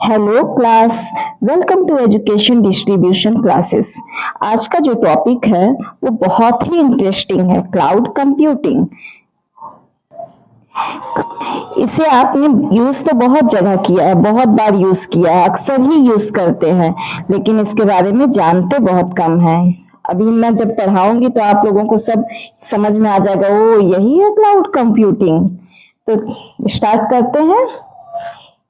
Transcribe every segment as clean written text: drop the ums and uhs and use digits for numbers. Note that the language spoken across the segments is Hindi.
Hello class. Welcome to education distribution classes. आज का जो टॉपिक है वो बहुत ही इंटरेस्टिंग है, क्लाउड कंप्यूटिंग। इसे आपने यूज तो बहुत जगह किया है, बहुत बार यूज किया है, अक्सर ही यूज करते हैं, लेकिन इसके बारे में जानते बहुत कम हैं। अभी मैं जब पढ़ाऊंगी तो आप लोगों को सब समझ में आ जाएगा, ओ यही है क्लाउड कंप्यूटिंग। तो स्टार्ट करते हैं।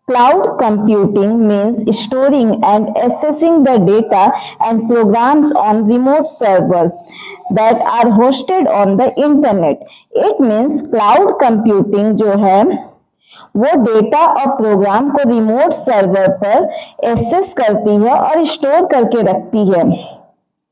Cloud computing means storing and accessing the data and programs on remote servers that are hosted on the internet. It means cloud computing जो है वो डेटा और प्रोग्राम को रिमोट सर्वर पर एक्सेस करती है और स्टोर करके रखती है।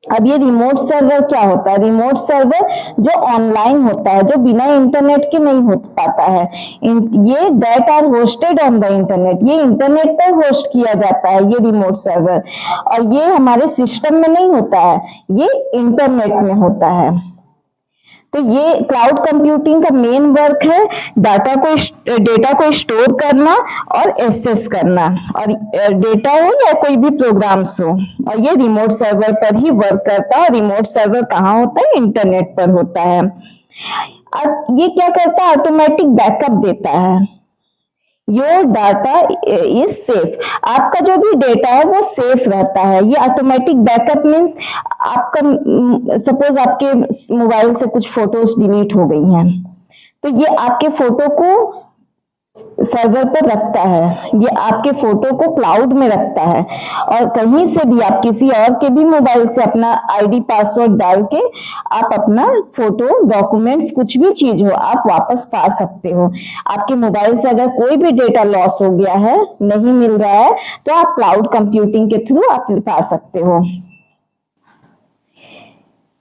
अब ये रिमोट सर्वर क्या होता है? रिमोट सर्वर जो ऑनलाइन होता है, जो बिना इंटरनेट के नहीं हो पाता है। ये that are hosted on the internet, ये इंटरनेट पर होस्ट किया जाता है ये रिमोट सर्वर, और ये हमारे सिस्टम में नहीं होता है, ये इंटरनेट में होता है। तो ये क्लाउड कंप्यूटिंग का मेन वर्क है डेटा को स्टोर करना और एक्सेस करना, और डेटा हो या कोई भी प्रोग्राम्स हो, और ये रिमोट सर्वर पर ही वर्क करता है। रिमोट सर्वर कहाँ होता है? इंटरनेट पर होता है। और ये क्या करता है? ऑटोमेटिक बैकअप देता है। योर डाटा इज सेफ, आपका जो भी डेटा है वो सेफ रहता है। ये ऑटोमेटिक बैकअप मीन्स आपका सपोज आपके मोबाइल से कुछ फोटोज डिलीट हो गई हैं, तो ये आपके फोटो को सर्वर पर रखता है, ये आपके फोटो को क्लाउड में रखता है, और कहीं से भी आप किसी और के भी मोबाइल से अपना आईडी पासवर्ड डाल के आप अपना फोटो, डॉक्यूमेंट्स, कुछ भी चीज हो आप वापस पा सकते हो। आपके मोबाइल से अगर कोई भी डेटा लॉस हो गया है, नहीं मिल रहा है, तो आप क्लाउड कंप्यूटिंग के थ्रू आप पा सकते हो।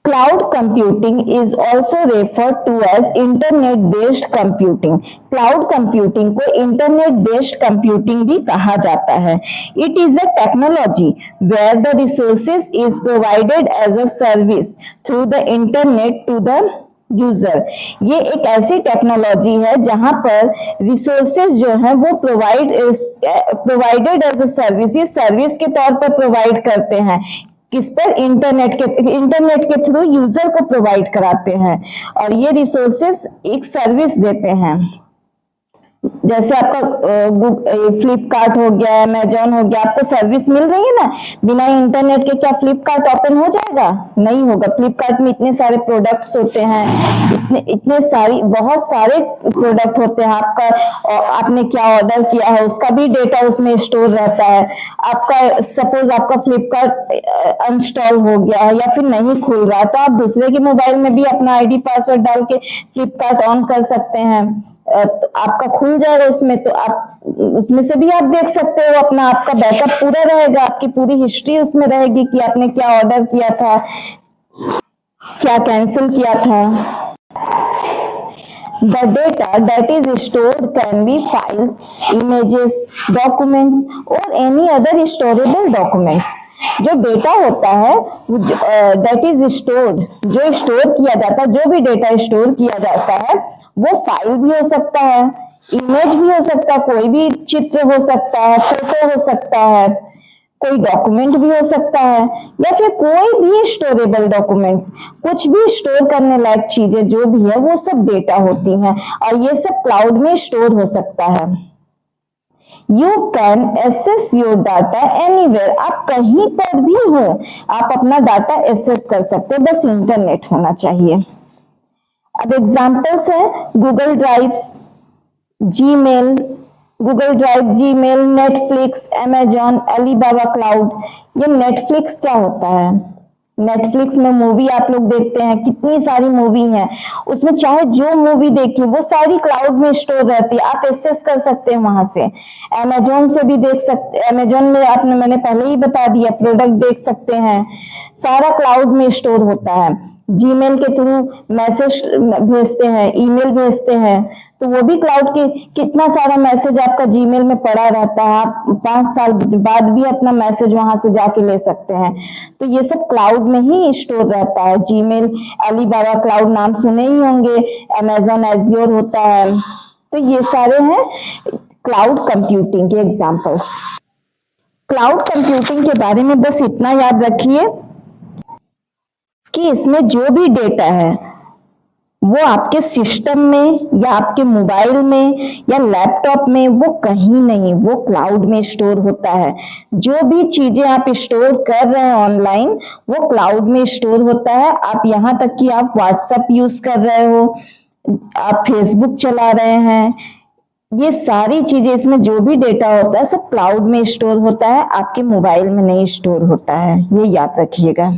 Cloud computing is also referred to as internet-based computing. Cloud computing को internet-based computing भी कहा जाता है। It is a technology where the resources is provided as a service through the internet to the user. ये एक ऐसी टेक्नोलॉजी है जहां पर रिसोर्सेज जो है वो प्रोवाइडेड एज अ सर्विस, ये सर्विस के तौर पर प्रोवाइड करते हैं। किस पर? इंटरनेट के थ्रू यूजर को प्रोवाइड कराते हैं, और ये रिसोर्सेस एक सर्विस देते हैं। जैसे आपका फ्लिपकार्ट हो गया, अमेजोन हो गया, आपको सर्विस मिल रही है ना, बिना इंटरनेट के क्या फ्लिपकार्ट ओपन हो जाएगा? नहीं होगा। फ्लिपकार्ट में इतने सारे प्रोडक्ट्स होते हैं, बहुत सारे प्रोडक्ट होते हैं। आपने क्या ऑर्डर किया है उसका भी डेटा उसमें स्टोर रहता है। आपका सपोज आपका फ्लिपकार्ट अनस्टॉल हो गया है या फिर नहीं खुल रहा, तो आप दूसरे के मोबाइल में भी अपना आईडी पासवर्ड डाल के फ्लिपकार्ट ऑन कर सकते हैं, तो आपका खुल जाएगा उसमें, तो आप उसमें से भी आप देख सकते हो। अपना आपका बैकअप पूरा रहेगा, आपकी पूरी हिस्ट्री उसमें रहेगी कि आपने क्या ऑर्डर किया था, क्या कैंसिल किया था। The data that is stored can be files, images, documents or any other storable documents. जो डेटा होता है that is stored, जो स्टोर किया जाता है, जो भी डेटा स्टोर किया जाता है वो फाइल भी हो सकता है, इमेज भी हो सकता है, कोई भी चित्र हो सकता है, फोटो हो सकता है, कोई डॉक्यूमेंट भी हो सकता है, या फिर कोई भी स्टोरेबल डॉक्यूमेंट्स, कुछ भी स्टोर करने लायक चीजें जो भी है वो सब डेटा होती हैं, और ये सब क्लाउड में स्टोर हो सकता है। You can access your data anywhere, आप कहीं पर भी हो आप अपना डाटा एक्सेस कर सकते हैं, बस इंटरनेट होना चाहिए। अब एग्जाम्पल्स है Google drives, Gmail, Google drive, Gmail, Netflix, Amazon, Alibaba cloud. ये नेटफ्लिक्स क्या होता है? नेटफ्लिक्स में मूवी आप लोग देखते हैं, कितनी सारी मूवी हैं, उसमें चाहे जो मूवी देखिए वो सारी क्लाउड में स्टोर रहती है, आप एक्सेस कर सकते हैं वहां से। अमेजॉन से भी देख सकते, अमेजॉन में मैंने पहले ही बता दिया, प्रोडक्ट देख सकते हैं, सारा क्लाउड में स्टोर होता है। जीमेल के थ्रू मैसेज भेजते हैं, ईमेल भेजते हैं, तो वो भी क्लाउड के, कितना सारा मैसेज आपका जीमेल में पड़ा रहता है, आप 5 साल बाद भी अपना मैसेज वहां से जाके ले सकते हैं, तो ये सब क्लाउड में ही स्टोर रहता है। जीमेल, अलीबाबा क्लाउड नाम सुने ही होंगे, अमेजॉन एज्योर होता है, तो ये सारे हैं क्लाउड कंप्यूटिंग के एग्जांपल्स। क्लाउड कंप्यूटिंग के बारे में बस इतना याद रखिए कि इसमें जो भी डेटा है वो आपके सिस्टम में या आपके मोबाइल में या लैपटॉप में, वो कहीं नहीं, वो क्लाउड में स्टोर होता है। जो भी चीजें आप स्टोर कर रहे हैं ऑनलाइन, वो क्लाउड में स्टोर होता है। आप यहाँ तक कि आप व्हाट्सएप यूज कर रहे हो, आप फेसबुक चला रहे हैं, ये सारी चीजें, इसमें जो भी डेटा होता है सब क्लाउड में स्टोर होता है, आपके मोबाइल में नहीं स्टोर होता है, ये याद रखिएगा।